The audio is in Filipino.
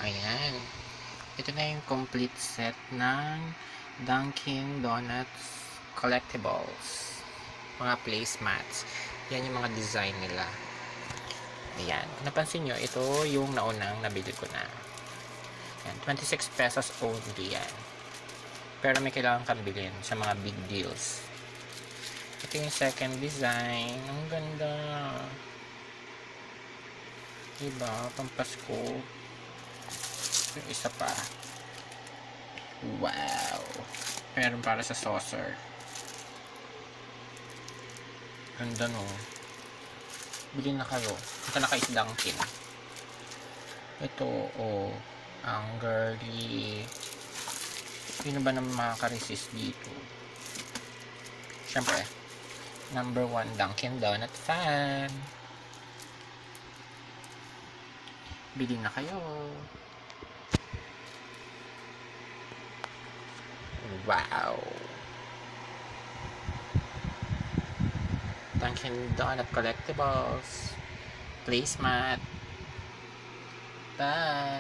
Ayan. Ito na yung complete set ng Dunkin Donuts collectibles. Mga placemats. Yan yung mga design nila. Ayan. Napansin nyo, ito yung naunang nabili ko na. Ayan. 26 pesos only yan. Pero may kailangan kang bilhin sa mga big deals. Ito yung second design. Ang ganda. Diba? Pampasko. Yung isa pa. Wow. Meron para sa saucer. Ganda no. Bilhin na kayo. Ito na kay Dunkin. Ito, ang girly. Sino ba naman makaka-resist dito? Siyempre, number 1 Dunkin Donut fan. Bilhin na kayo. Wow. Dunkin Donut collectibles. Placemat. Bye.